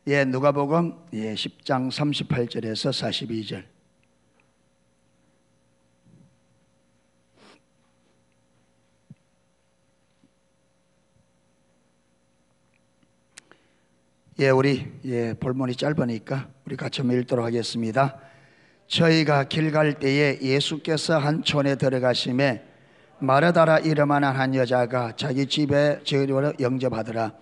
누가복음 10장 38절에서 42절. 우리 볼문이 짧으니까 우리 같이 한번 읽도록 하겠습니다. 저희가 길 갈 때에 예수께서 한 촌에 들어가심에 마르다라 이름하는 한 여자가 자기 집에 저희로 영접하더라.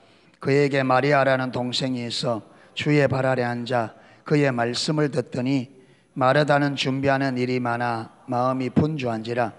그에게 마리아라는 동생이 있어 주의 발 아래 앉아 그의 말씀을 듣더니 마르다는 준비하는 일이 많아 마음이 분주한지라.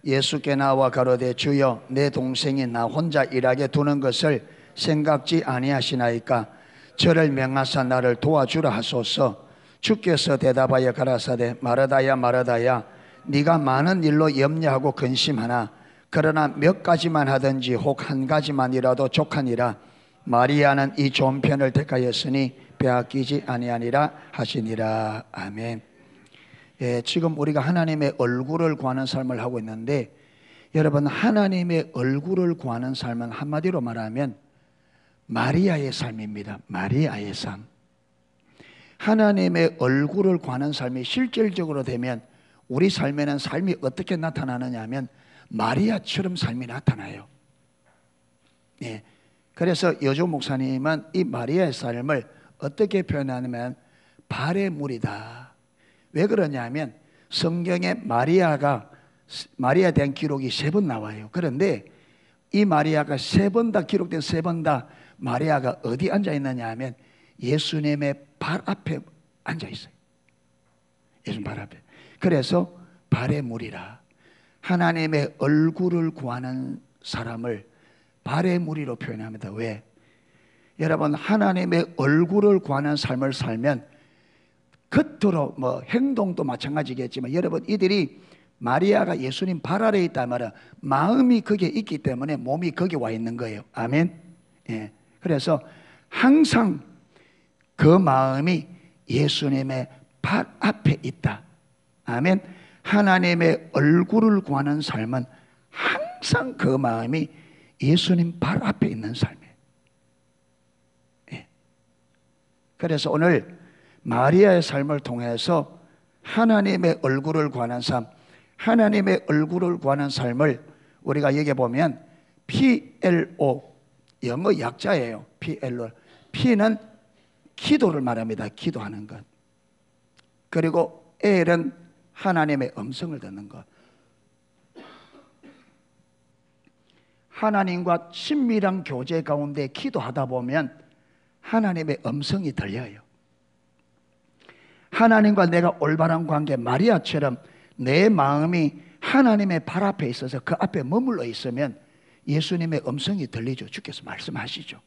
예수께 나와 가로되 주여, 내 동생이 나 혼자 일하게 두는 것을 생각지 아니하시나이까? 저를 명하사 나를 도와주라 하소서. 주께서 대답하여 가라사대 마르다야 마르다야, 네가 많은 일로 염려하고 근심하나 그러나 몇 가지만 하든지 혹 한 가지만이라도 족하니라. 마리아는 이 좋은 편을 택하였으니 빼앗기지 아니하니라 하시니라. 아멘. 지금 우리가 하나님의 얼굴을 구하는 삶을 하고 있는데, 여러분, 하나님의 얼굴을 구하는 삶은 한마디로 말하면 마리아의 삶입니다. 마리아의 삶. 하나님의 얼굴을 구하는 삶이 실질적으로 되면 우리 삶에는 삶이 어떻게 나타나느냐 하면 마리아처럼 삶이 나타나요. 그래서 여조 목사님은 이 마리아의 삶을 어떻게 표현하냐면 발의 물이다. 왜 그러냐면 성경에 마리아에 대한 기록이 3번 나와요. 그런데 이 마리아가 3번 다 기록된 3번 다 마리아가 어디 앉아 있느냐 하면 예수님의 발 앞에 앉아 있어요. 예수님 발 앞에. 그래서 발의 물이라. 하나님의 얼굴을 구하는 사람을 발의 무리로 표현합니다. 왜? 여러분, 하나님의 얼굴을 구하는 삶을 살면 겉으로 행동도 마찬가지겠지만, 여러분, 이들이 마리아가 예수님 발 아래에 있다 말은 마음이 거기에 있기 때문에 몸이 거기 와 있는 거예요. 아멘. 그래서 항상 그 마음이 예수님의 발 앞에 있다. 아멘. 하나님의 얼굴을 구하는 삶은 항상 그 마음이 예수님 발 앞에 있는 삶이에요. 그래서 오늘 마리아의 삶을 통해서 하나님의 얼굴을 구하는 삶, 하나님의 얼굴을 구하는 삶을 우리가 여기 보면 PLO, 영어 약자예요. PLO. P는 기도를 말합니다. 기도하는 것. 그리고 L은 하나님의 음성을 듣는 것. 하나님과 친밀한 교제 가운데 기도하다 보면 하나님의 음성이 들려요. 하나님과 내가 올바른 관계, 마리아처럼 내 마음이 하나님의 발 앞에 있어서 그 앞에 머물러 있으면 예수님의 음성이 들리죠. 주께서 말씀하시죠.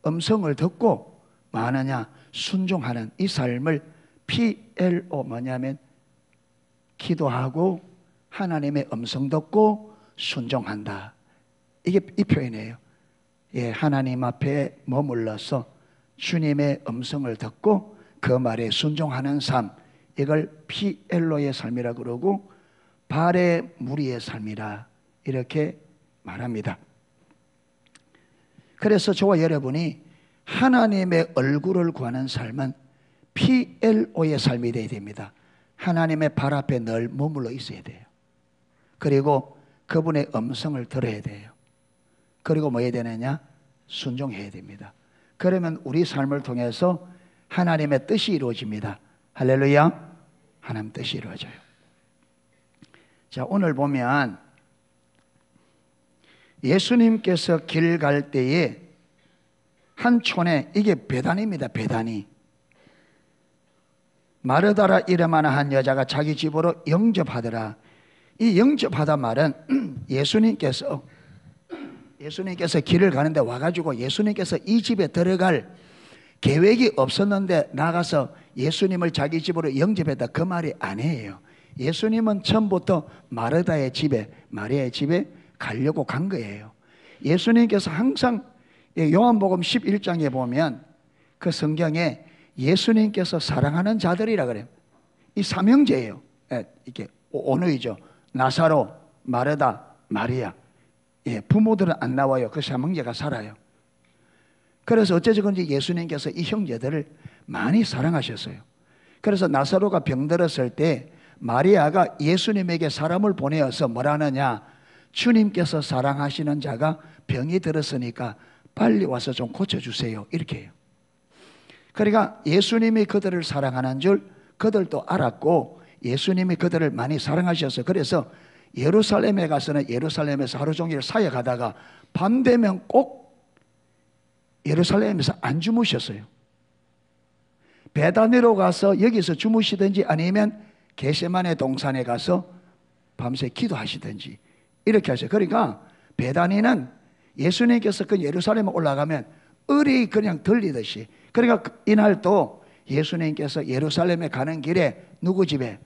음성을 듣고 뭐하느냐? 순종하는 이 삶을 PLO, 뭐냐면 기도하고 하나님의 음성 듣고 순종한다. 이게 이 표현이에요. 하나님 앞에 머물러서 주님의 음성을 듣고 그 말에 순종하는 삶, 이걸 PLO의 삶이라 그러고 발의 무리의 삶이라 이렇게 말합니다. 그래서 저와 여러분이 하나님의 얼굴을 구하는 삶은 PLO의 삶이 되어야 됩니다. 하나님의 발 앞에 늘 머물러 있어야 돼요. 그리고 그분의 음성을 들어야 돼요. 그리고 뭐 해야 되느냐? 순종해야 됩니다. 그러면 우리 삶을 통해서 하나님의 뜻이 이루어집니다. 할렐루야. 하나님 뜻이 이루어져요. 자, 오늘 보면 예수님께서 길 갈 때에 한 촌에, 이게 베다니입니다. 베다니. 마르다라 이름하는 한 여자가 자기 집으로 영접하더라. 이 영접하다 말은 예수님께서 길을 가는데 와가지고 예수님께서 이 집에 들어갈 계획이 없었는데 나가서 예수님을 자기 집으로 영접했다, 그 말이 아니에요. 예수님은 처음부터 마리아의 집에 가려고 간 거예요. 예수님께서 항상 요한복음 11장에 보면 그 성경에 예수님께서 사랑하는 자들이라 그래요. 이 삼형제예요. 이게 오누이죠. 나사로, 마르다, 마리아. 부모들은 안 나와요. 그 삼형제가 살아요. 그래서 어째서건지 예수님께서 이 형제들을 많이 사랑하셨어요. 그래서 나사로가 병들었을 때 마리아가 예수님에게 사람을 보내어서 뭐라 하느냐, 주님께서 사랑하시는 자가 병이 들었으니까 빨리 와서 좀 고쳐주세요, 이렇게 해요. 그러니까 예수님이 그들을 사랑하는 줄 그들도 알았고 예수님이 그들을 많이 사랑하셔서 그래서 예루살렘에 가서는 예루살렘에서 하루 종일 사역하다가 밤 되면 꼭 예루살렘에서 안 주무셨어요. 베다니로 가서 여기서 주무시든지 아니면 게세마네 동산에 가서 밤새 기도하시든지 이렇게 하세요. 그러니까 베다니는 예수님께서 그 예루살렘에 올라가면 을이 그냥 들리듯이, 그러니까 이날도 예수님께서 예루살렘에 가는 길에 누구 집에?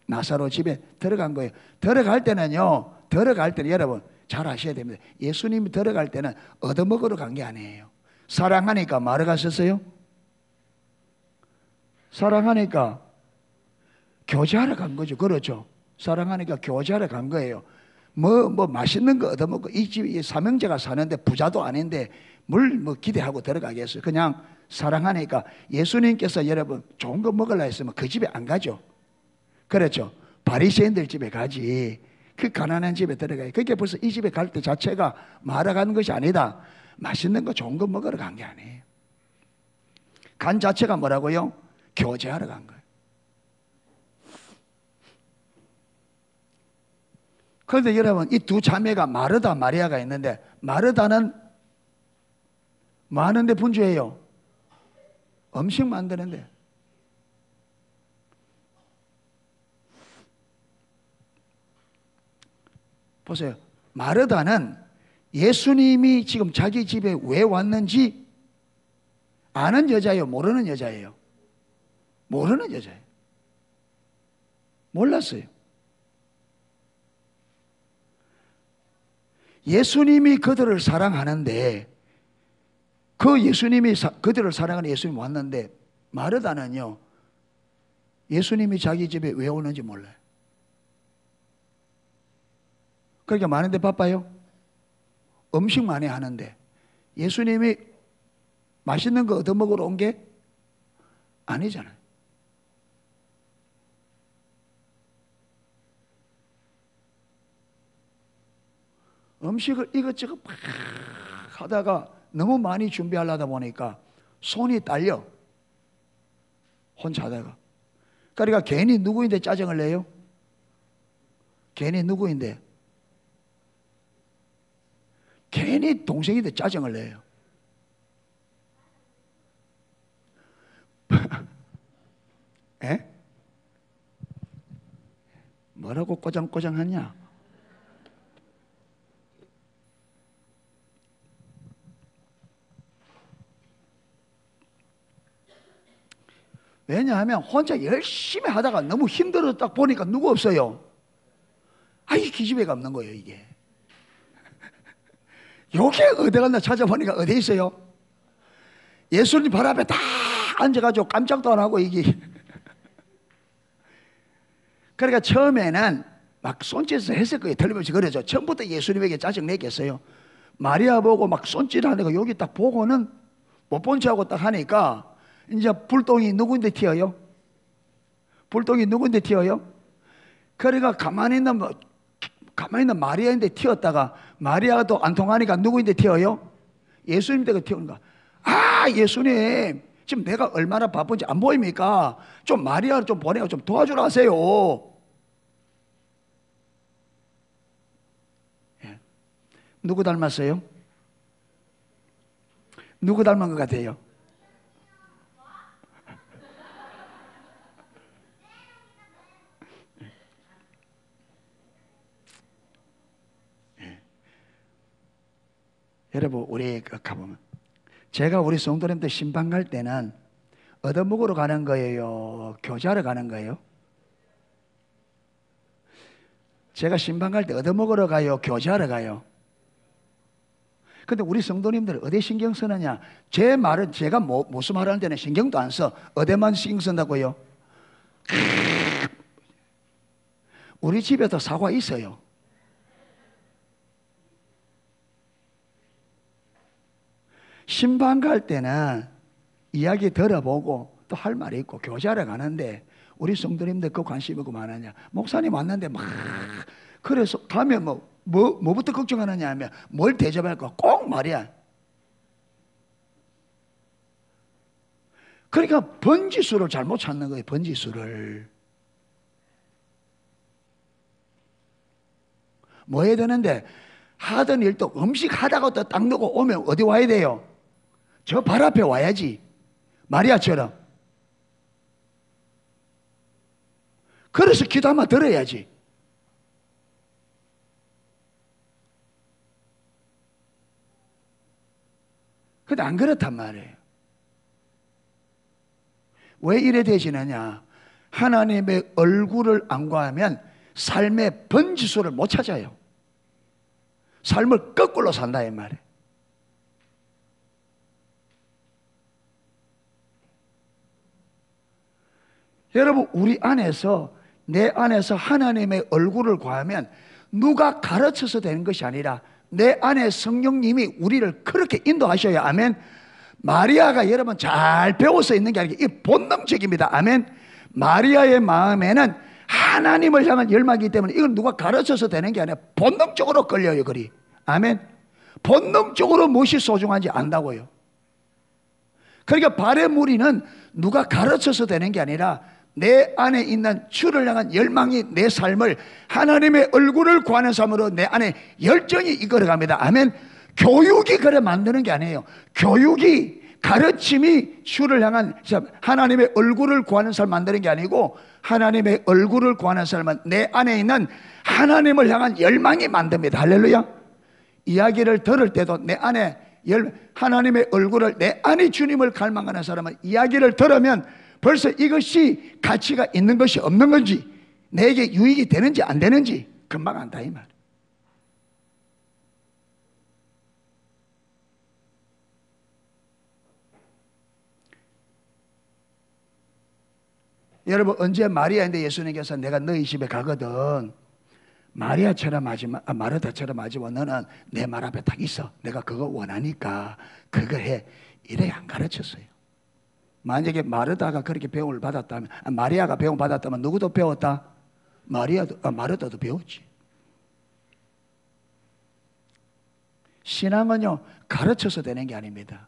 나사로 집에 들어간 거예요. 들어갈 때는 여러분 잘 아셔야 됩니다. 예수님이 들어갈 때는 얻어먹으러 간 게 아니에요. 사랑하니까 말을 가셨어요? 사랑하니까 교제하러 간 거죠. 그렇죠? 사랑하니까 교제하러 간 거예요. 뭐 맛있는 거 얻어먹고, 이 집이 삼형제가 사는데 부자도 아닌데 뭘 기대하고 들어가겠어요. 그냥 사랑하니까. 예수님께서 여러분 좋은 거 먹으려 했으면 그 집에 안 가죠. 그렇죠? 바리새인들 집에 가지. 그 가난한 집에 들어가요. 그게 벌써 이 집에 갈 때 자체가 말아 가는 것이 아니다. 맛있는 거 좋은 거 먹으러 간 게 아니에요. 간 자체가 뭐라고요? 교제하러 간 거예요. 그런데 여러분 이 두 자매가 마르다 마리아가 있는데, 마르다는 뭐 하는데 분주해요? 음식 만드는데. 보세요. 마르다는 예수님이 지금 자기 집에 왜 왔는지 아는 여자예요? 모르는 여자예요? 모르는 여자예요. 몰랐어요. 예수님이 그들을 사랑하는데, 그 예수님이 그들을 사랑하는 예수님이 왔는데, 마르다는요 예수님이 자기 집에 왜 오는지 몰라요. 그러니까 많은데 바빠요. 음식 많이 하는데 예수님이 맛있는 거 얻어먹으러 온 게 아니잖아요. 음식을 이것저것 막 하다가 너무 많이 준비하려다 보니까 손이 딸려. 혼자 하다가. 그러니까 괜히 누구인데 짜증을 내요? 괜히 누구인데? 괜히 동생인데 짜증을 내요. 에? 뭐라고 꼬장꼬장 하냐? 왜냐하면 혼자 열심히 하다가 너무 힘들어 딱 보니까 누구 없어요. 이 기집애가 없는 거예요, 이게. 요게 어디 갔나 찾아보니까 어디 있어요? 예수님 발 앞에 다 앉아가지고 깜짝도 안 하고 이게. 그러니까 처음에는 막 손짓을 했을 거예요. 틀림없이 그러죠. 처음부터 예수님에게 짜증 내겠어요. 마리아 보고 막 손짓하는 거 여기 딱 보고는 못 본 척하고 딱 하니까 이제 불똥이 누구인데 튀어요? 불똥이 누구인데 튀어요? 그러니까 가만히 있는 마리아인데 튀었다가 마리아도 안 통하니까 누구인데 튀어요? 예수님인데 튀어오는 거야. 예수님 지금 내가 얼마나 바쁜지 안 보입니까? 좀 마리아를 좀 보내고 좀 도와주라 하세요. 누구 닮았어요? 누구 닮은 것 같아요? 여러분 우리 가보면 제가 우리 성도님들 신방 갈 때는 얻어먹으러 가는 거예요? 교제하러 가는 거예요? 제가 신방 갈 때 얻어먹으러 가요? 교제하러 가요? 근데 우리 성도님들 어디 신경 쓰느냐? 제 말은 제가 무슨 말 하는 데는 신경도 안 써. 어디만 신경 쓴다고요? 우리 집에도 사과 있어요. 신방 갈 때는 이야기 들어보고 또 할 말이 있고, 교제하러 가는데 우리 성도님들 그 관심 있고 많으냐? 목사님 왔는데 막 그래서 가면 뭐부터 걱정하느냐 하면 뭘 대접할까 꼭 말이야. 그러니까 번지수를 잘못 찾는 거예요. 번지수를. 뭐 해야 되는데, 하던 일도 음식 하다가 또 딱 놓고 오면 어디 와야 돼요? 저 발 앞에 와야지. 마리아처럼. 그래서 기도 한번 들어야지. 근데 안 그렇단 말이에요. 왜 이래 되시느냐? 하나님의 얼굴을 안 구하면 삶의 번지수를 못 찾아요. 삶을 거꾸로 산다 이 말이에요. 여러분, 우리 안에서, 내 안에서 하나님의 얼굴을 구하면 누가 가르쳐서 되는 것이 아니라 내 안에 성령님이 우리를 그렇게 인도하셔야. 아멘. 마리아가 여러분 잘 배워서 있는 게 아니라 이 본능적입니다. 아멘. 마리아의 마음에는 하나님을 향한 열망이기 때문에 이건 누가 가르쳐서 되는 게 아니라 본능적으로 끌려요. 그리. 아멘. 본능적으로 무엇이 소중한지 안다고요. 그러니까 발의 무리는 누가 가르쳐서 되는 게 아니라 내 안에 있는 주를 향한 열망이 내 삶을, 하나님의 얼굴을 구하는 삶으로 내 안에 열정이 이끌어갑니다. 아멘. 교육이 그래 만드는 게 아니에요. 교육이, 가르침이 주를 향한, 하나님의 얼굴을 구하는 삶 만드는 게 아니고, 하나님의 얼굴을 구하는 삶은 내 안에 있는 하나님을 향한 열망이 만듭니다. 할렐루야. 이야기를 들을 때도 내 안에 하나님의 얼굴을, 내 안에 주님을 갈망하는 사람은 이야기를 들으면 벌써 이것이 가치가 있는 것이 없는 건지, 내게 유익이 되는지 안 되는지 금방 안다 이 말. 여러분, 언제 마리아인데 예수님께서 내가 너희 집에 가거든 마리아처럼 하지 마, 마르다처럼 하지 마. 너는 내 말 앞에 딱 있어. 내가 그거 원하니까 그거 해. 이래 안 가르쳤어요. 만약에 마르다가 그렇게 배움을 받았다면, 마리아가 배움 받았다면 누구도 배웠다? 마르다도 배웠지. 신앙은요, 가르쳐서 되는 게 아닙니다.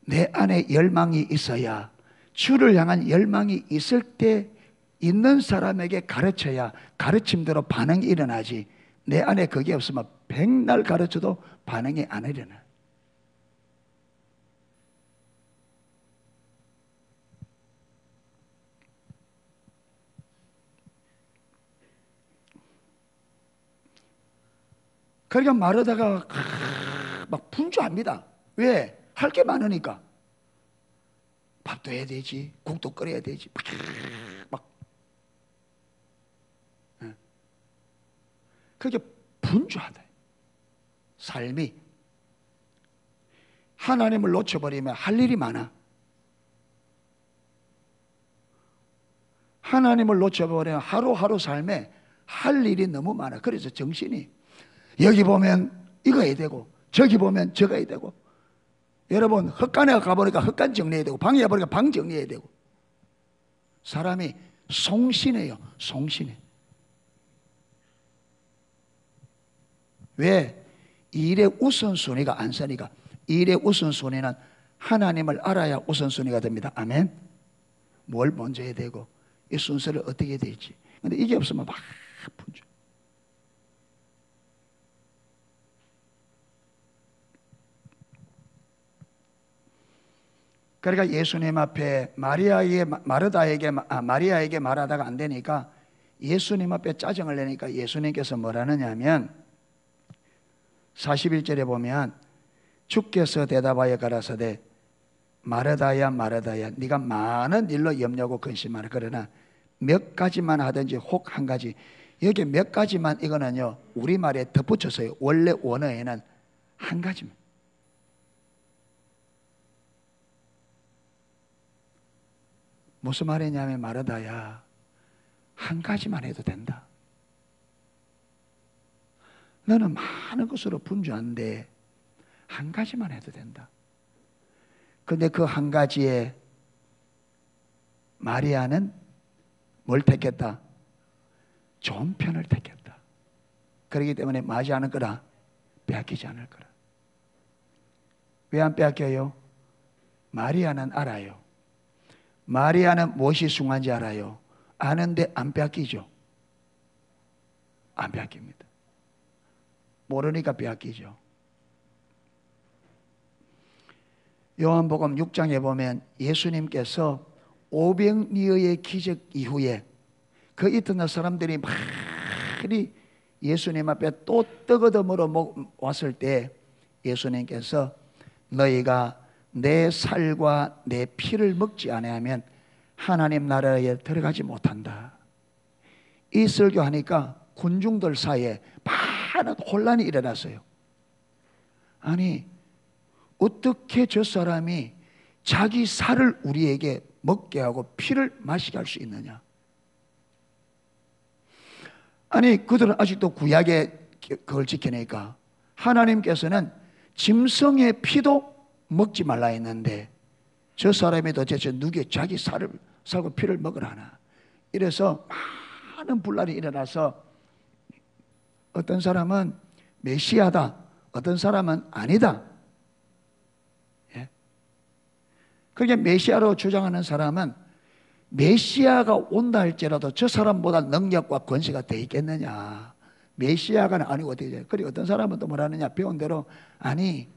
내 안에 열망이 있어야, 주를 향한 열망이 있을 때 있는 사람에게 가르쳐야 가르침대로 반응이 일어나지, 내 안에 그게 없으면 백날 가르쳐도 반응이 안 일어나. 그러니까 마르다가 막 분주합니다. 왜? 할 게 많으니까. 밥도 해야 되지, 국도 끓여야 되지, 막 그렇게 분주하다. 삶이. 하나님을 놓쳐버리면 할 일이 많아. 하나님을 놓쳐버리면 하루하루 삶에 할 일이 너무 많아. 그래서 정신이, 여기 보면 이거 해야 되고 저기 보면 저거 해야 되고, 여러분 헛간에 가보니까 헛간 정리해야 되고, 방에 가보니까 방 정리해야 되고, 사람이 송신해요. 송신해. 왜? 일의 우선순위가 안 서니까. 일의 우선순위는 하나님을 알아야 우선순위가 됩니다. 아멘. 뭘 먼저 해야 되고 이 순서를 어떻게 해야 될지. 근데 이게 없으면 막 분주. 그러니까 예수님 앞에 마리아에게 말하다가 안 되니까 예수님 앞에 짜증을 내니까 예수님께서 뭐라느냐 하면 41절에 보면 주께서 대답하여 가라사대 마르다야 마르다야 네가 많은 일로 염려하고 근심하라. 그러나 몇 가지만 하든지 혹 한 가지. 여기 몇 가지만, 이거는요 우리말에 덧붙여서요, 원래 원어에는 한 가지만. 무슨 말이냐면 마르다야 한 가지만 해도 된다. 너는 많은 것으로 분주한데 한 가지만 해도 된다. 근데 그 한 가지에 마리아는 뭘 택했다? 좋은 편을 택했다. 그렇기 때문에 맞이하는 거라 빼앗기지 않을 거라. 왜 안 빼앗겨요? 마리아는 알아요. 마리아는 무엇이 중요한지 알아요. 아는데 안 빼앗기죠. 안 빼앗깁니다. 모르니까 빼앗기죠. 요한복음 6장에 보면 예수님께서 오병이어의 기적 이후에 그 이튿날 사람들이 많이 예수님 앞에 또 떡 얻어 먹으러 왔을 때 예수님께서 너희가 내 살과 내 피를 먹지 아니하면 하나님 나라에 들어가지 못한다. 이 설교하니까 군중들 사이에 많은 혼란이 일어났어요. 아니 어떻게 저 사람이 자기 살을 우리에게 먹게 하고 피를 마시게 할 수 있느냐? 아니 그들은 아직도 구약에 그걸 지키니까 하나님께서는 짐승의 피도 먹지 말라 했는데 저 사람이 도대체 누구의 자기 살을 살고 피를 먹으라나? 이래서 많은 분란이 일어나서 어떤 사람은 메시아다, 어떤 사람은 아니다. 예? 그게 메시아로 주장하는 사람은 메시아가 온다 할지라도 저 사람보다 능력과 권세가 돼 있겠느냐? 메시아가 아니고 어떻게? 그리고 어떤 사람은 또 뭐라느냐? 배운 대로 아니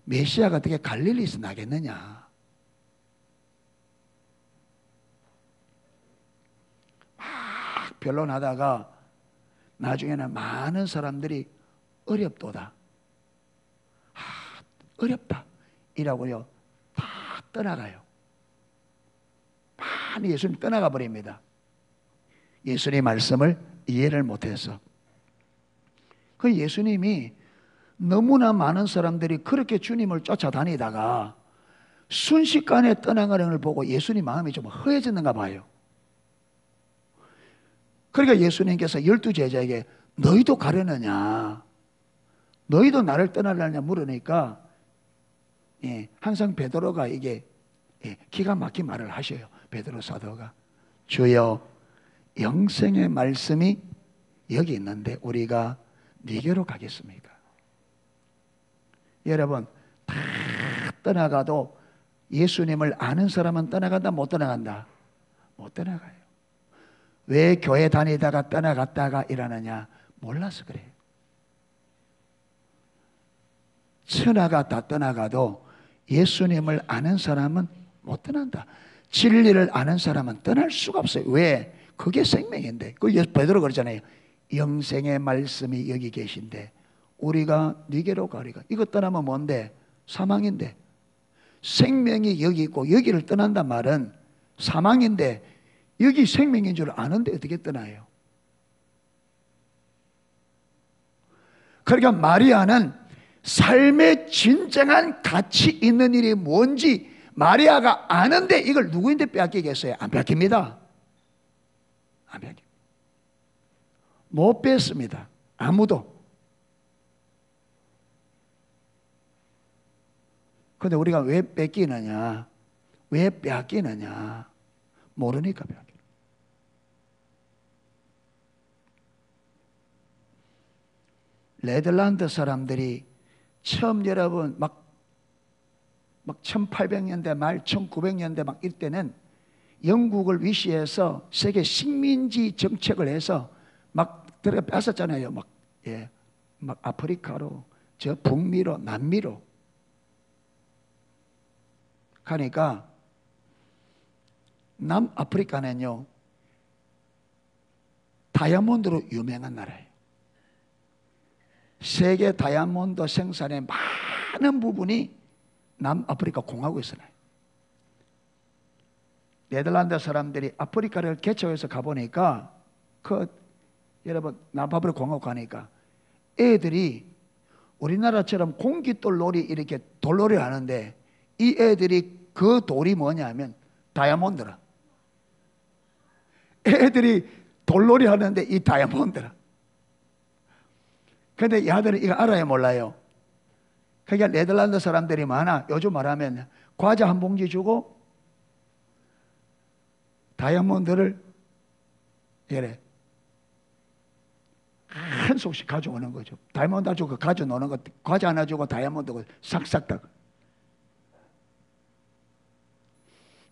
메시아가 어떻게 갈릴리에서 나겠느냐? 막 변론하다가 나중에는 많은 사람들이 어렵도다. 어렵다. 이라고요. 다 떠나가요. 많이 예수님 떠나가 버립니다. 예수님 말씀을 이해를 못해서. 그 예수님이 너무나 많은 사람들이 그렇게 주님을 쫓아다니다가 순식간에 떠나가는 걸 보고 예수님 마음이 좀 허해졌는가 봐요. 그러니까 예수님께서 12제자에게 너희도 가려느냐? 너희도 나를 떠나려냐 물으니까 항상 베드로가 이게 기가 막힌 말을 하셔요. 베드로 사도가 주여 영생의 말씀이 여기 있는데 우리가 네게로 가겠습니까? 여러분 다 떠나가도 예수님을 아는 사람은 떠나간다 못 떠나간다? 못 떠나가요. 왜 교회 다니다가 떠나갔다가 일하느냐? 몰라서 그래요. 천하가 다 떠나가도 예수님을 아는 사람은 못 떠난다. 진리를 아는 사람은 떠날 수가 없어요. 왜? 그게 생명인데. 그 베드로 그러잖아요. 영생의 말씀이 여기 계신데 우리가 네게로 가리가. 이거 떠나면 뭔데? 사망인데. 생명이 여기 있고 여기를 떠난단 말은 사망인데 여기 생명인 줄 아는데 어떻게 떠나요? 그러니까 마리아는 삶의 진정한 가치 있는 일이 뭔지 마리아가 아는데 이걸 누구인데 빼앗기겠어요? 안 빼앗깁니다. 안 빼앗깁니다. 못 뺐습니다. 아무도. 근데 우리가 왜 뺏기느냐? 왜 빼앗기느냐? 모르니까 빼앗기는. 네덜란드 사람들이 처음 여러분 막 1800년대 말 1900년대 막 이때는 영국을 위시해서 세계 식민지 정책을 해서 막 들어가 뺏었잖아요. 막 아프리카로 저 북미로 남미로 가니까 남아프리카는요 다이아몬드로 유명한 나라예요. 세계 다이아몬드 생산의 많은 부분이 남아프리카 공화국에서 나요. 네덜란드 사람들이 아프리카를 개척해서 가보니까 여러분 남아프리카 공화국 가니까 애들이 우리나라처럼 공깃돌놀이 이렇게 돌놀이 하는데 이 애들이 그 돌이 뭐냐면 다이아몬드라. 애들이 돌놀이 하는데 이 다이아몬드라. 근데 이 아들은 이거 알아요 몰라요? 그러니까 네덜란드 사람들이 많아. 요즘 말하면 과자 한 봉지 주고 다이아몬드를 이래 한 속씩 가져오는 거죠. 다이아몬드 주고 가져오는 것, 과자 하나 주고 다이아몬드 싹싹 다.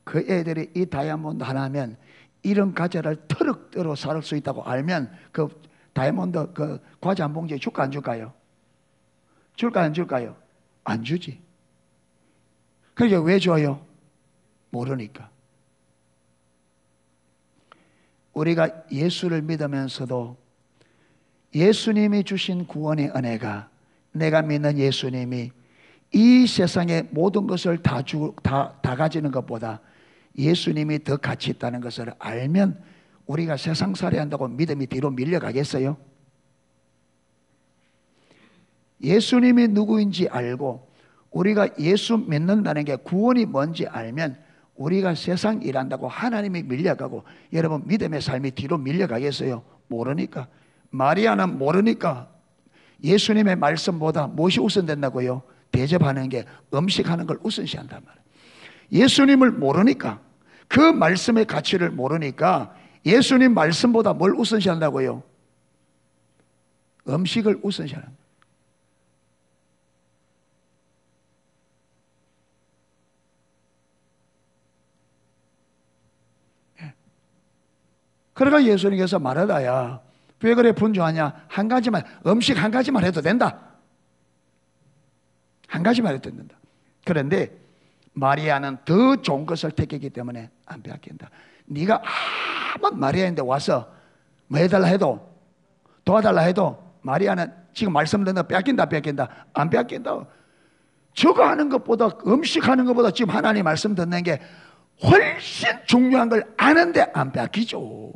그 애들이 이 다이아몬드 하나면 이런 과자를 트럭으로 살 수 있다고 알면 그 다이아몬드 그 과자 한 봉지에 줄까 안 줄까요? 줄까 안 줄까요? 안 주지. 그러니까 왜 줘요? 모르니까. 우리가 예수를 믿으면서도 예수님이 주신 구원의 은혜가, 내가 믿는 예수님이 이 세상의 모든 것을 다 가지는 것보다 예수님이 더 가치 있다는 것을 알면 우리가 세상살이 한다고 믿음이 뒤로 밀려가겠어요? 예수님이 누구인지 알고 우리가 예수 믿는다는 게 구원이 뭔지 알면 우리가 세상 일한다고 하나님이 밀려가고 여러분 믿음의 삶이 뒤로 밀려가겠어요? 모르니까. 마리아는 모르니까 예수님의 말씀보다 무엇이 우선된다고요? 대접하는 게 음식하는 걸 우선시한단 말이에요. 예수님을 모르니까 그 말씀의 가치를 모르니까 예수님 말씀보다 뭘 우선시한다고요? 음식을 우선시하는 거예요. 그러니까 예수님께서 말하다야 왜 그래 분주하냐? 한 가지만, 음식 한 가지만 해도 된다. 한 가지만 해도 된다. 그런데 마리아는 더 좋은 것을 택했기 때문에 안 빼앗긴다. 네가 아무 마리아인데 와서 뭐 해달라 해도 도와달라 해도 마리아는 지금 말씀 듣는 빼앗긴다 빼앗긴다? 안 빼앗긴다. 저거 하는 것보다 음식 하는 것보다 지금 하나님 말씀 듣는 게 훨씬 중요한 걸 아는데 안 빼앗기죠.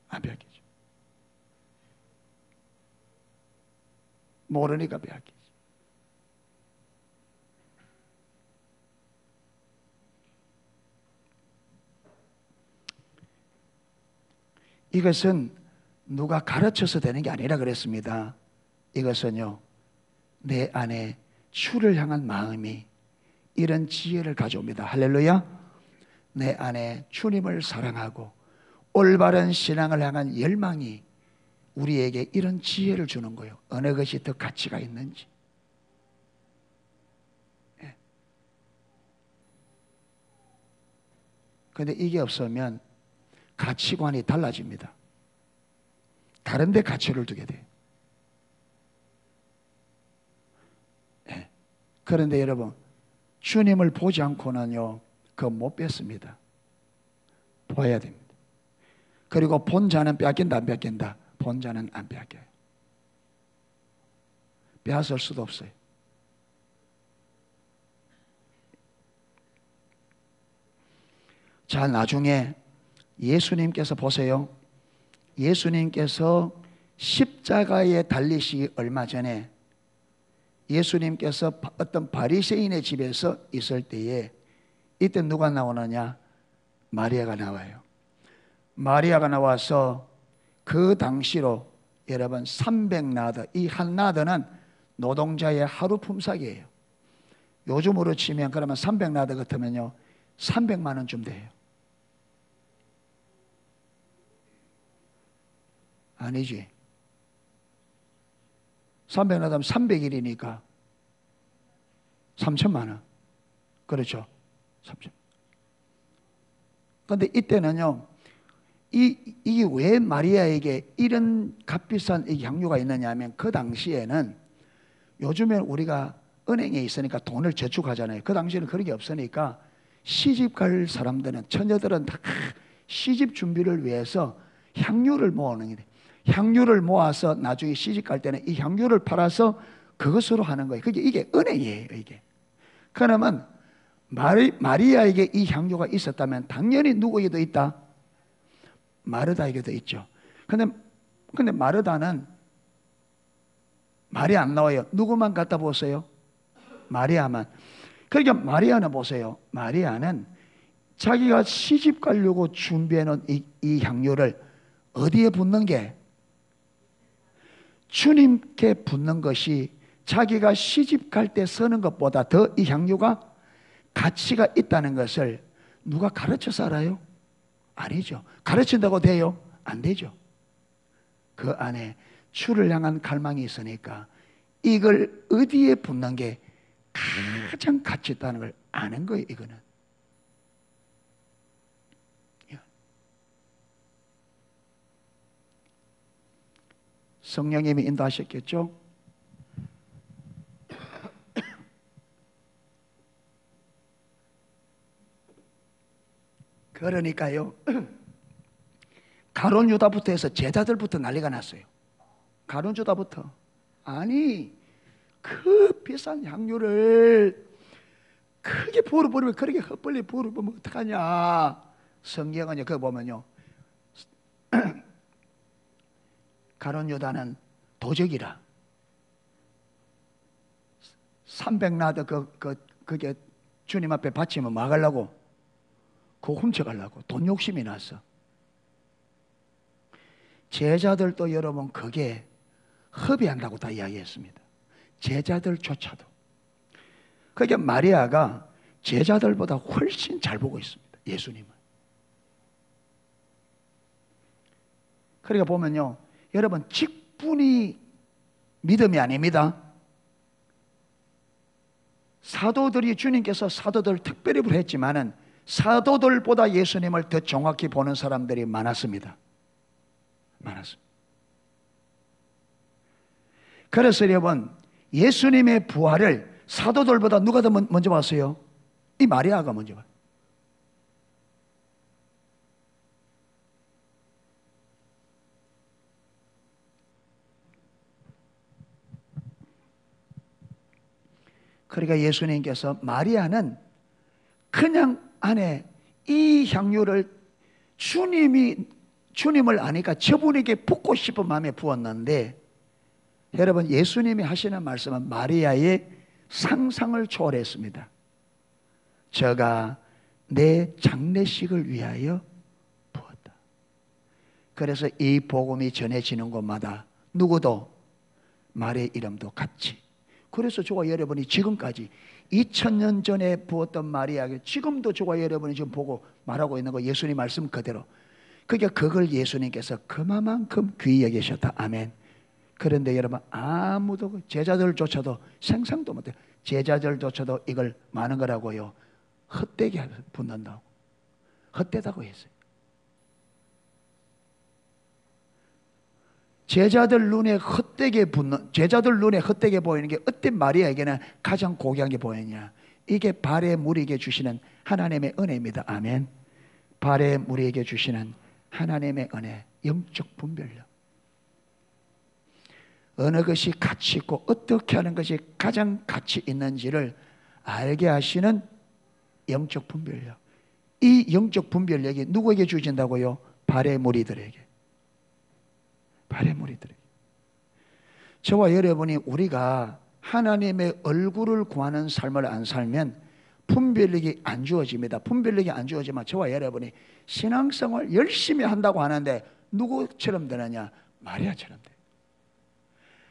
안 빼앗기죠. 모르니까 빼앗기지. 이것은 누가 가르쳐서 되는 게 아니라 그랬습니다. 이것은요, 내 안에 주를 향한 마음이 이런 지혜를 가져옵니다. 할렐루야. 내 안에 주님을 사랑하고 올바른 신앙을 향한 열망이 우리에게 이런 지혜를 주는 거예요. 어느 것이 더 가치가 있는지. 그런데 이게 없으면 가치관이 달라집니다. 다른 데 가치를 두게 돼요. 그런데 여러분, 주님을 보지 않고는요, 그거 못 뺏습니다. 보아야 됩니다. 그리고 본 자는 빼앗긴다 안 빼앗긴다? 본 자는 안 빼앗겨요. 빼앗을 수도 없어요. 자, 나중에 예수님께서 보세요. 예수님께서 십자가에 달리시기 얼마 전에 예수님께서 어떤 바리새인의 집에서 있을 때에 이때 누가 나오느냐? 마리아가 나와요. 마리아가 나와서 그 당시로 여러분 300나드, 이 한 나드는 노동자의 하루 품삯이에요. 요즘으로 치면 그러면 300나드 같으면요 300만 원쯤 돼요. 아니지. 300나드면 300일이니까 3천만 원. 그렇죠. 3천. 그런데 이때는요, 이게 왜 마리아에게 이런 값비싼 이 향유가 있느냐 하면 그 당시에는 요즘에 우리가 은행에 있으니까 돈을 저축하잖아요. 그 당시에는 그런 게 없으니까 시집 갈 사람들은, 처녀들은 다 시집 준비를 위해서 향유를 모으는 게, 향유를 모아서 나중에 시집 갈 때는 이 향유를 팔아서 그것으로 하는 거예요. 이게 은행이에요. 이게. 그러면 마리아에게 이 향유가 있었다면 당연히 누구에게도 있다? 마르다에게도 있죠. 근데 마르다는 말이 안 나와요. 누구만 갖다 보세요? 마리아만. 그러니까 마리아는 보세요. 마리아는 자기가 시집 가려고 준비해 놓은 이 향유를 어디에 붓는 게? 주님께 붓는 것이 자기가 시집 갈 때 쓰는 것보다 더 이 향유가 가치가 있다는 것을 누가 가르쳐서 알아요? 아니죠. 가르친다고 돼요? 안 되죠. 그 안에 주를 향한 갈망이 있으니까 이걸 어디에 붓는 게 가장 가치 있다는 걸 아는 거예요. 이거는 성령님이 인도하셨겠죠? 그러니까요, 가룟 유다부터 해서 제자들부터 난리가 났어요. 가룟 유다부터. 아니, 그 비싼 향유를 크게 부어버리면, 그렇게 헛벌리 부어버리면 어떡하냐. 성경은요, 그거 보면요, 가룟 유다는 도적이라 300나드 그게 주님 앞에 바치면 뭐 하려고? 그거 훔쳐가려고 돈 욕심이 났어. 제자들도 여러분 그게 허비한다고 다 이야기했습니다. 제자들조차도. 그게 마리아가 제자들보다 훨씬 잘 보고 있습니다. 예수님을. 그러니까 보면요, 여러분 직분이 믿음이 아닙니다. 사도들이 주님께서 사도들 특별히 부르셨지만은 사도들보다 예수님을 더 정확히 보는 사람들이 많았습니다. 많았습니다. 그래서 여러분 예수님의 부활을 사도들보다 누가 더 먼저 봤어요? 이 마리아가 먼저 봤어요. 그러니까 예수님께서 마리아는 그냥 안에 이 향유를 주님을 아니까 저분에게 붓고 싶은 마음에 부었는데, 여러분 예수님이 하시는 말씀은 마리아의 상상을 초월했습니다. 저가 내 장례식을 위하여 부었다. 그래서 이 복음이 전해지는 곳마다 누구도 말의 이름도 같이, 그래서 저와 여러분이 지금까지 2000년 전에 부었던 마리아에게 지금도 저와 여러분이 지금 보고 말하고 있는 거 예수님 말씀 그대로, 그게 그걸 예수님께서 그만큼 귀히 여기셨다. 아멘. 그런데 여러분 아무도, 제자들조차도 상상도 못해요. 제자들조차도 이걸 많은 거라고요 헛되게 붙는다고, 헛되다고 했어요. 제자들 눈에 헛되게 보이는 게 어떤 마리아에게는 가장 고귀한 게 보이냐? 이게 발에 무리에게 주시는 하나님의 은혜입니다. 아멘. 발에 무리에게 주시는 하나님의 은혜, 영적 분별력. 어느 것이 가치 있고 어떻게 하는 것이 가장 가치 있는지를 알게 하시는 영적 분별력. 이 영적 분별력이 누구에게 주신다고요? 발의 무리들에게. 발의 무리들에게. 저와 여러분이 우리가 하나님의 얼굴을 구하는 삶을 안 살면 분별력이 안 주어집니다. 분별력이 안 주어지면 저와 여러분이 신앙생활 열심히 한다고 하는데 누구처럼 되느냐? 마리아처럼 돼요.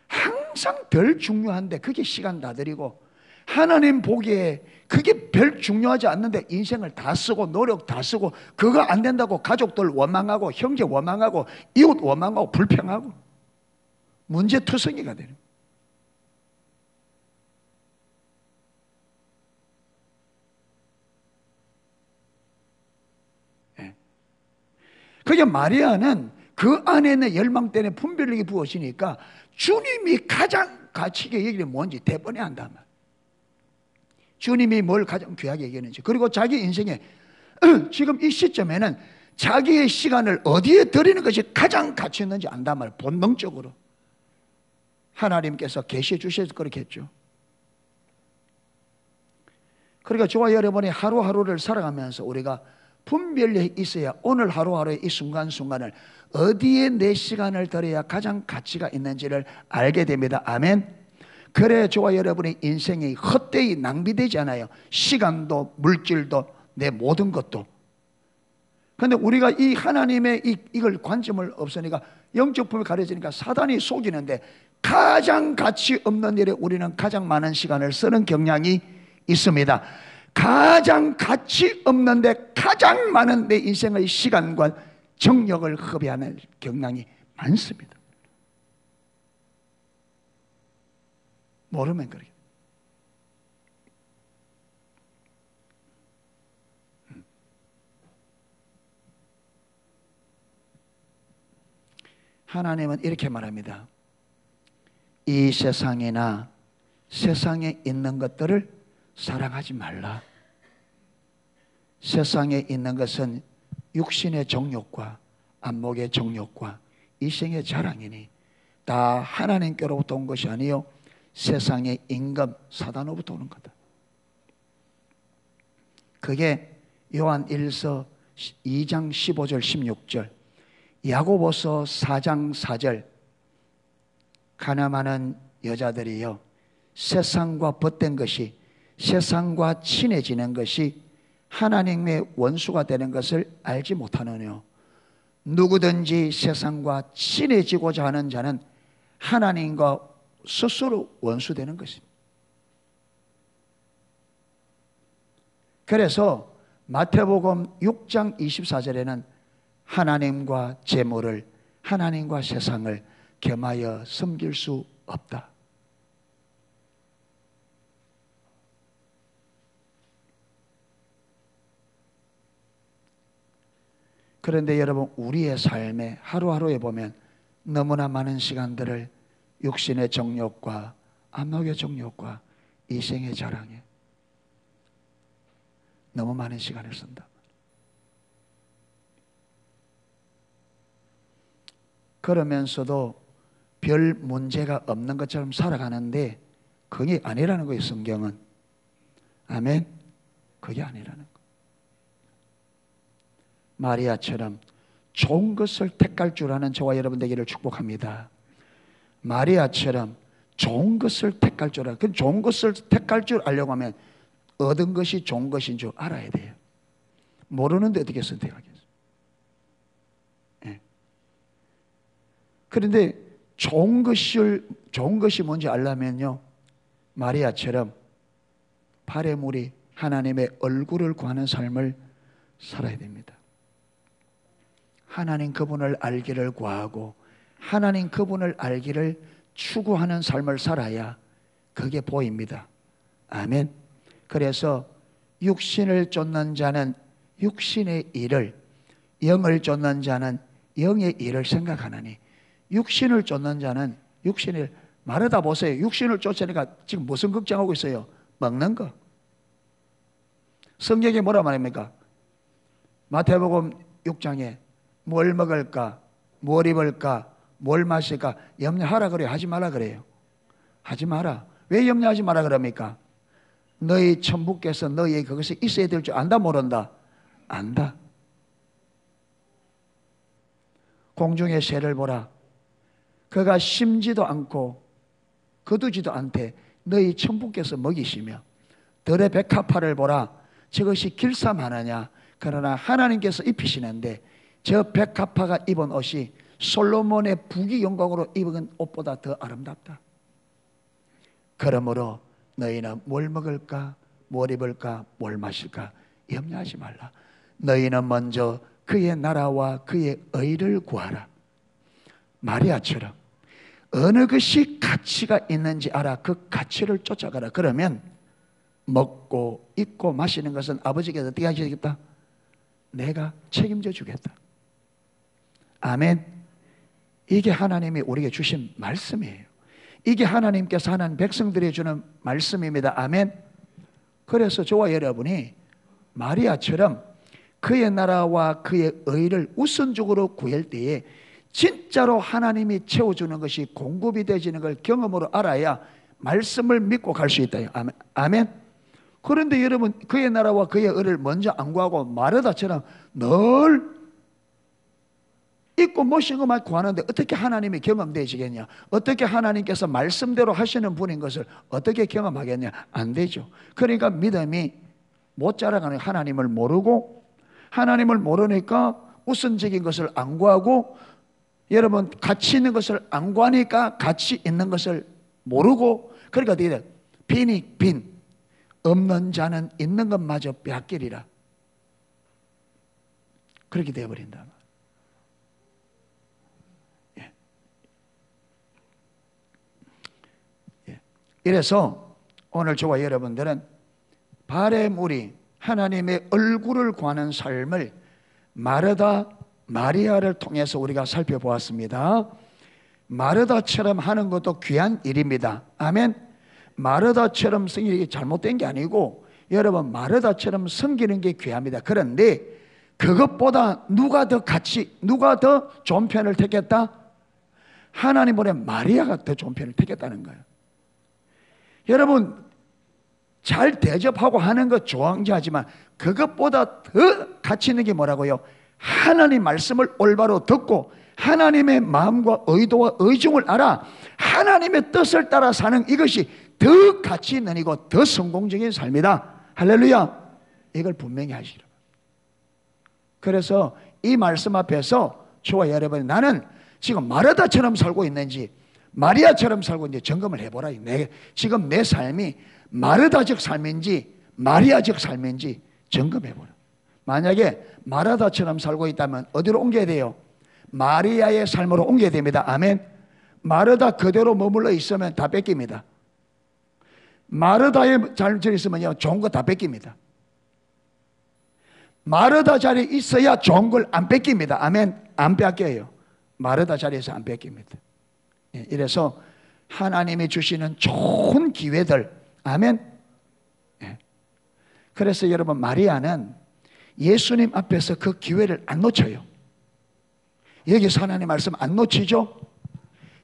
항상 별 중요한데 그게 시간 다 들이고, 하나님 보기에 그게 별 중요하지 않는데 인생을 다 쓰고 노력 다 쓰고, 그거 안 된다고 가족들 원망하고 형제 원망하고 이웃 원망하고 불평하고 문제투성이가 되는 거예요. 그게 마리아는 그 안에 있는 열망 때문에 분별력이 부어지니까 주님이 가장 가치 있게 여기는 뭔지 대번에 안단 말이에요. 주님이 뭘 가장 귀하게 여기는지, 그리고 자기 인생에 지금 이 시점에는 자기의 시간을 어디에 드리는 것이 가장 가치 있는지 안단 말이에요. 본능적으로 하나님께서 계시해 주셔서 그렇게 했죠. 그러니까 저와 여러분이 하루하루를 살아가면서 우리가 분별력이 있어야 오늘 하루하루의 이 순간순간을 어디에 내 시간을 들여야 가장 가치가 있는지를 알게 됩니다. 아멘. 그래 저와 여러분의 인생이 헛되이 낭비되지 않아요. 시간도 물질도 내 모든 것도. 그런데 우리가 이 하나님의 이걸 관점을 없으니까 영적 품이 가려지니까 사단이 속이는데 가장 가치 없는 일에 우리는 가장 많은 시간을 쓰는 경향이 있습니다. 가장 가치 없는데 가장 많은 내 인생의 시간과 정력을 허비하는 경향이 많습니다. 모르면 그래요. 하나님은 이렇게 말합니다. 이 세상이나 세상에 있는 것들을 사랑하지 말라. 세상에 있는 것은 육신의 정욕과 안목의 정욕과 이생의 자랑이니 다 하나님께로부터 온 것이 아니요 세상의 임금 사단으로부터 오는 거다. 그게 요한 1서 2장 15절 16절, 야고보서 4장 4절, 가늠하는 여자들이요 세상과 벗된 것이, 세상과 친해지는 것이 하나님의 원수가 되는 것을 알지 못하느뇨. 누구든지 세상과 친해지고자 하는 자는 하나님과 스스로 원수되는 것입니다. 그래서 마태복음 6장 24절에는 하나님과 재물을, 하나님과 세상을 겸하여 섬길 수 없다. 그런데 여러분, 우리의 삶에 하루하루에 보면 너무나 많은 시간들을 육신의 정욕과 안목의 정욕과 이생의 자랑에 너무 많은 시간을 쓴다. 그러면서도 별 문제가 없는 것처럼 살아가는데 그게 아니라는 거예요, 성경은. 아멘. 그게 아니라는 거예요. 마리아처럼 좋은 것을 택할 줄 아는 저와 여러분 되기를 축복합니다. 마리아처럼 좋은 것을 택할 줄 알아요. 그 좋은 것을 택할 줄 알려고 하면 얻은 것이 좋은 것인 줄 알아야 돼요. 모르는데 어떻게 선택하겠어요? 네. 그런데 좋은 것이 뭔지 알려면요, 마리아처럼 발에 물이 하나님의 얼굴을 구하는 삶을 살아야 됩니다. 하나님 그분을 알기를 구하고 하나님 그분을 알기를 추구하는 삶을 살아야 그게 보입니다. 아멘. 그래서 육신을 쫓는 자는 육신의 일을, 영을 쫓는 자는 영의 일을 생각하느니, 육신을 쫓는 자는 육신을, 말하다 보세요. 육신을 쫓으니까 지금 무슨 걱정하고 있어요? 먹는 거. 성경에 뭐라 말합니까? 마태복음 6장에 뭘 먹을까, 뭘 입을까, 뭘 마실까 염려하라 그래요? 하지 마라 그래요? 하지 마라. 왜 염려하지 마라 그럽니까? 너희 천부께서 너희의 그것이 있어야 될 줄 안다 모른다? 안다. 공중의 새를 보라. 그가 심지도 않고 거두지도 않되 너희 천부께서 먹이시며, 들의 백합화를 보라. 저것이 길쌈하느냐? 그러나 하나님께서 입히시는데 저 백합화가 입은 옷이 솔로몬의 부귀 영광으로 입은 옷보다 더 아름답다. 그러므로 너희는 뭘 먹을까, 뭘 입을까, 뭘 마실까 염려하지 말라. 너희는 먼저 그의 나라와 그의 의를 구하라. 마리아처럼 어느 것이 가치가 있는지 알아. 그 가치를 쫓아가라. 그러면 먹고 입고 마시는 것은 아버지께서 어떻게 하시겠다? 내가 책임져 주겠다. 아멘. 이게 하나님이 우리에게 주신 말씀이에요. 이게 하나님께서 하나님 백성들에게 주는 말씀입니다. 아멘. 그래서 저와 여러분이 마리아처럼 그의 나라와 그의 의를 우선적으로 구할 때에 진짜로 하나님이 채워주는 것이 공급이 되지는 걸 경험으로 알아야 말씀을 믿고 갈 수 있다. 아멘. 그런데 여러분, 그의 나라와 그의 의를 먼저 안 구하고 마르다처럼 늘 있고 모신 것만 구하는데 어떻게 하나님이 경험되시겠냐? 어떻게 하나님께서 말씀대로 하시는 분인 것을 어떻게 경험하겠냐? 안 되죠. 그러니까 믿음이 못 자라가는, 하나님을 모르고, 하나님을 모르니까 우선적인 것을 안 구하고 여러분 가치 있는 것을 안 구하니까 가치 있는 것을 모르고, 그러니까 어떻게 돼? 빈이 빈, 없는 자는 있는 것마저 빼앗기리라. 그렇게 되어버린다. 예. 예. 이래서 오늘 저와 여러분들은 바레물이 하나님의 얼굴을 구하는 삶을 마르다 마리아를 통해서 우리가 살펴보았습니다. 마르다처럼 하는 것도 귀한 일입니다. 아멘. 마르다처럼 섬기는 게 잘못된 게 아니고, 여러분 마르다처럼 섬기는 게 귀합니다. 그런데 그것보다 누가 더 좋은 편을 택했다? 하나님보다 마리아가 더 좋은 편을 택했다는 거예요. 여러분 잘 대접하고 하는 것 좋아하지만 그것보다 더 가치 있는 게 뭐라고요? 하나님 말씀을 올바로 듣고 하나님의 마음과 의도와 의중을 알아 하나님의 뜻을 따라 사는 이것이 더 가치 있는 이고 더 성공적인 삶이다. 할렐루야. 이걸 분명히 하시라. 그래서 이 말씀 앞에서 저와 여러분이 나는 지금 마르다처럼 살고 있는지 마리아처럼 살고 있는지 점검을 해보라. 지금 내 삶이 마르다적 삶인지 마리아적 삶인지 점검해보라. 만약에 마르다처럼 살고 있다면 어디로 옮겨야 돼요? 마리아의 삶으로 옮겨야 됩니다. 아멘. 마르다 그대로 머물러 있으면 다 뺏깁니다. 마르다의 자리에 있으면요 좋은 거 다 뺏깁니다. 마르다 자리에 있어야 좋은 걸 안 뺏깁니다. 아멘. 안 뺏겨요. 마르다 자리에서 안 뺏깁니다. 이래서 하나님이 주시는 좋은 기회들, 아멘. 그래서 여러분 마리아는 예수님 앞에서 그 기회를 안 놓쳐요. 여기서 하나님 말씀 안 놓치죠?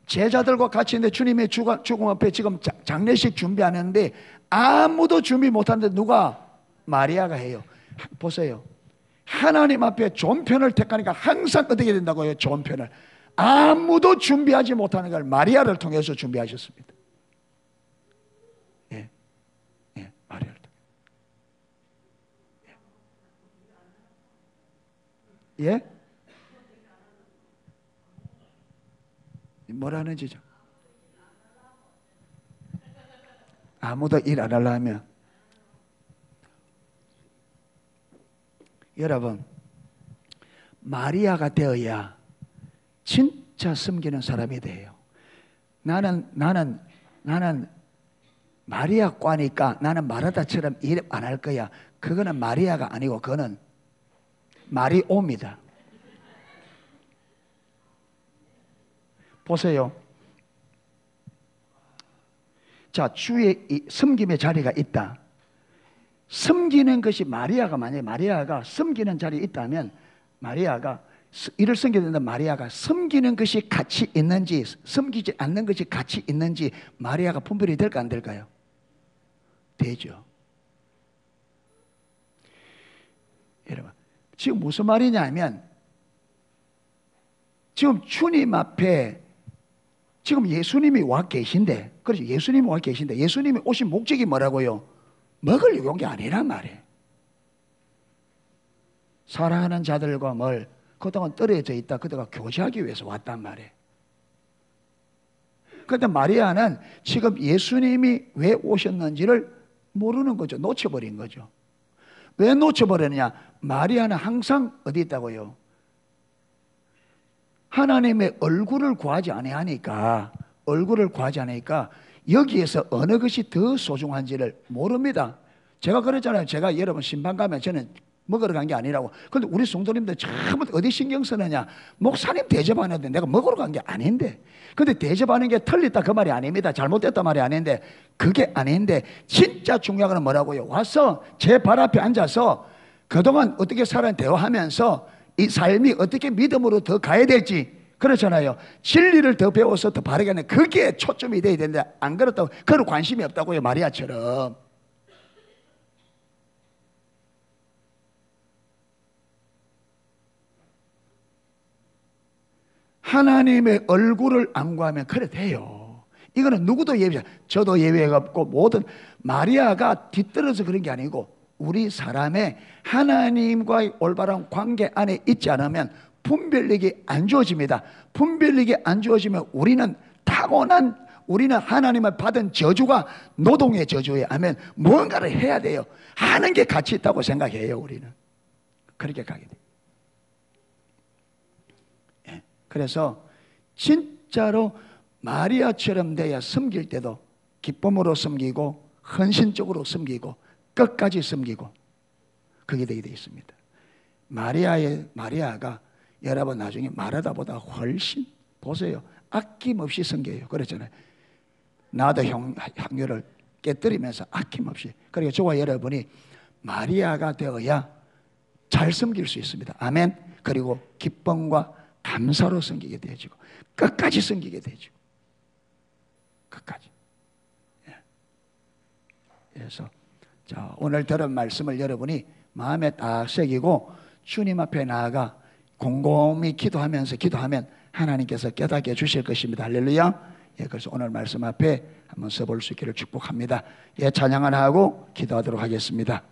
제자들과 같이 있는데 주님의 죽음 앞에 지금 장례식 준비하는데 아무도 준비 못하는데 누가? 마리아가 해요. 보세요. 하나님 앞에 좋은 편을 택하니까 항상 어떻게 된다고요? 좋은 편을. 아무도 준비하지 못하는 걸 마리아를 통해서 준비하셨습니다. 예, 마리아를 통해. 예? 뭐라는지 좀. 아무도 일 안 하려면 여러분 마리아가 되어야 진짜 섬기는 사람이 돼요. 나는 마리아과니까 나는 마르다처럼 일 안 할 거야. 그거는 마리아가 아니고 그거는 마리오입니다. 보세요. 자, 주의 섬김의 자리가 있다. 섬기는 것이 마리아가 만약에 마리아가 섬기는 자리에 있다면 마리아가 이를 섬기게 된다. 마리아가 섬기는 것이 가치 있는지 섬기지 않는 것이 가치 있는지 마리아가 분별이 될까 안 될까요? 되죠. 여러분 지금 무슨 말이냐면 지금 주님 앞에 지금 예수님이 와 계신데, 그렇죠? 예수님이 와 계신데 예수님이 오신 목적이 뭐라고요? 먹으려고 온 게 아니란 말이에요. 사랑하는 자들과 뭘 그동안 떨어져 있다 그들과 교제하기 위해서 왔단 말이에요. 그런데 마리아는 지금 예수님이 왜 오셨는지를 모르는 거죠. 놓쳐버린 거죠. 왜 놓쳐버렸느냐? 마리아는 항상 어디 있다고요? 하나님의 얼굴을 구하지 않으니까 여기에서 어느 것이 더 소중한지를 모릅니다. 제가 그랬잖아요. 제가 여러분 심판 가면 저는 먹으러 간 게 아니라고. 그런데 우리 성도님들 전부 어디 신경 쓰느냐? 목사님 대접하는데 내가 먹으러 간 게 아닌데. 근데 대접하는 게 틀렸다 그 말이 아닙니다. 잘못됐다 말이 아닌데 그게 아닌데 진짜 중요한 건 뭐라고요? 와서 제 발 앞에 앉아서 그동안 어떻게 살았는지 대화하면서 이 삶이 어떻게 믿음으로 더 가야 될지, 그렇잖아요. 진리를 더 배워서 더 바르게 하는 그게 초점이 돼야 되는데 안 그렇다고 그런 관심이 없다고요. 마리아처럼. 하나님의 얼굴을 안 구하면 그래 돼요. 이거는 누구도 예외가, 저도 예외가 없고 모든 마리아가 뒤떨어져 그런 게 아니고 우리 사람의 하나님과의 올바른 관계 안에 있지 않으면 분별력이 안 주어집니다. 분별력이 안 주어지면 우리는 타고난, 우리는 하나님을 받은 저주가 노동의 저주예요. 아멘. 뭔가를 해야 돼요. 하는 게 가치 있다고 생각해요. 우리는 그렇게 가게 돼요. 예. 그래서 진짜로 마리아처럼 돼야 섬길 때도 기쁨으로 섬기고 헌신적으로 섬기고 끝까지 섬기고 그게 되게 되어 있습니다. 마리아가 여러분 나중에 마르다보다 훨씬 보세요. 아낌없이 섬겨요. 그랬잖아요. 나도 향유를 깨뜨리면서 아낌없이. 그러니까 저와 여러분이 마리아가 되어야 잘 섬길 수 있습니다. 아멘. 그리고 기쁨과 감사로 섬기게 되어지고 끝까지 섬기게 되어지고 끝까지. 예. 그래서 자, 오늘 들은 말씀을 여러분이 마음에 딱 새기고 주님 앞에 나아가 곰곰이 기도하면 하나님께서 깨닫게 주실 것입니다. 할렐루야. 예, 그래서 오늘 말씀 앞에 한번 서볼 수 있기를 축복합니다. 예, 찬양 하나 하고 기도하도록 하겠습니다.